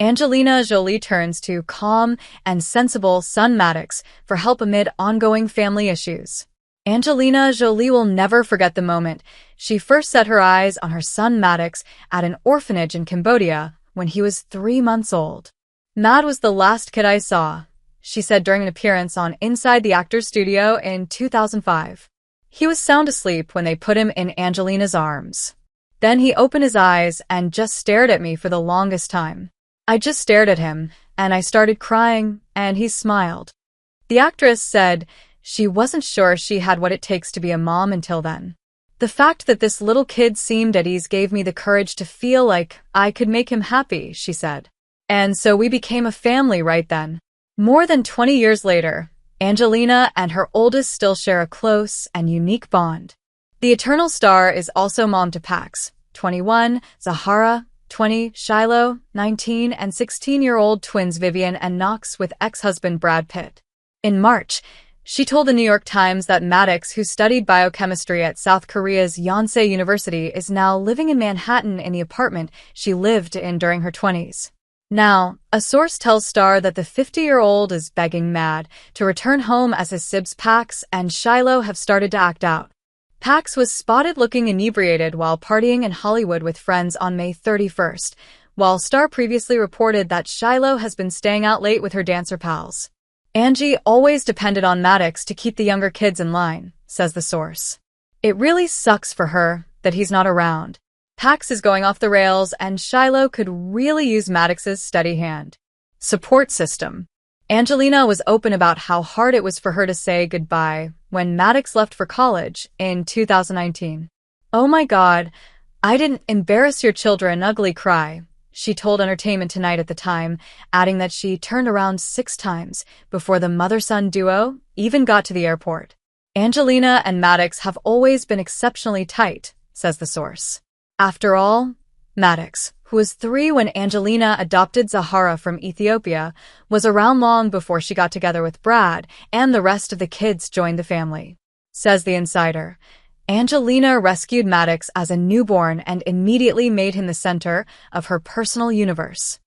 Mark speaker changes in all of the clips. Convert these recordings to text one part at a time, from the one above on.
Speaker 1: Angelina Jolie turns to calm and sensible son Maddox for help amid ongoing family issues. Angelina Jolie will never forget the moment she first set her eyes on her son Maddox at an orphanage in Cambodia when he was 3 months old. "Mad was the last kid I saw," she said during an appearance on Inside the Actors Studio in 2005. "He was sound asleep when they put him in Angelina's arms. Then he opened his eyes and just stared at me for the longest time. I just stared at him, and I started crying, and he smiled." The actress said she wasn't sure she had what it takes to be a mom until then. "The fact that this little kid seemed at ease gave me the courage to feel like I could make him happy," she said. "And so we became a family right then." More than 20 years later, Angelina and her oldest still share a close and unique bond. The Eternal Star is also mom to Pax, 21, Zahara, 20, Shiloh, 19, and 16-year-old twins Vivian and Knox with ex-husband Brad Pitt. In March, she told the New York Times that Maddox, who studied biochemistry at South Korea's Yonsei University, is now living in Manhattan in the apartment she lived in during her 20s. Now, a source tells Star that the 50-year-old is begging Mad to return home as his sibs Pax and Shiloh have started to act out. Pax was spotted looking inebriated while partying in Hollywood with friends on May 31st, while Star previously reported that Shiloh has been staying out late with her dancer pals. "Angie always depended on Maddox to keep the younger kids in line," says the source. "It really sucks for her that he's not around. Pax is going off the rails, and Shiloh could really use Maddox's steady hand." Support system. Angelina was open about how hard it was for her to say goodbye when Maddox left for college in 2019. "Oh my God, I didn't embarrass your children, ugly cry," she told Entertainment Tonight at the time, adding that she turned around 6 times before the mother-son duo even got to the airport. "Angelina and Maddox have always been exceptionally tight," says the source. After all, Maddox, who was 3 when Angelina adopted Zahara from Ethiopia, was around long before she got together with Brad, and the rest of the kids joined the family. Says the insider, Angelina rescued Maddox as a newborn and immediately made him the center of her personal universe.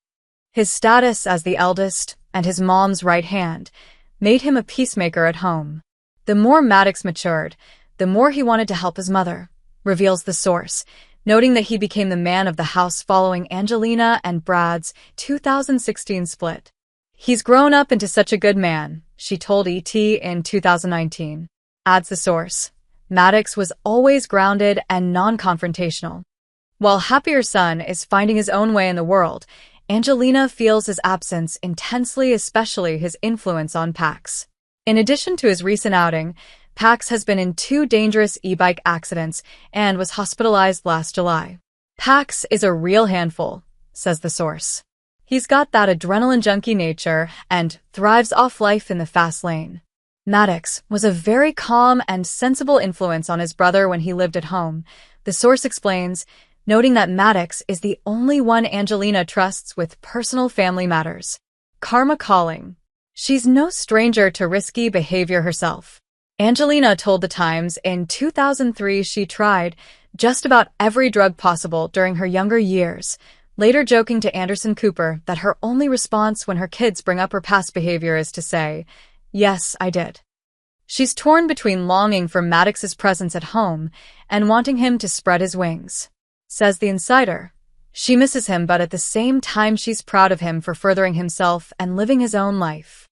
Speaker 1: His status as the eldest and his mom's right hand made him a peacemaker at home. The more Maddox matured, the more he wanted to help his mother, reveals the source, noting that he became the man of the house following Angelina and Brad's 2016 split. "He's grown up into such a good man," she told ET in 2019. Adds the source, "Maddox was always grounded and non-confrontational. While Happier Son is finding his own way in the world, Angelina feels his absence intensely, especially his influence on Pax. In addition to his recent outing, Pax has been in 2 dangerous e-bike accidents and was hospitalized last July. Pax is a real handful," says the source. "He's got that adrenaline junkie nature and thrives off life in the fast lane." Maddox was a very calm and sensible influence on his brother when he lived at home, the source explains, noting that Maddox is the only one Angelina trusts with personal family matters. Karma calling. She's no stranger to risky behavior herself. Angelina told The Times in 2003 she tried just about every drug possible during her younger years, later joking to Anderson Cooper that her only response when her kids bring up her past behavior is to say, "Yes, I did." She's torn between longing for Maddox's presence at home and wanting him to spread his wings. Says the insider, she misses him, but at the same time she's proud of him for furthering himself and living his own life.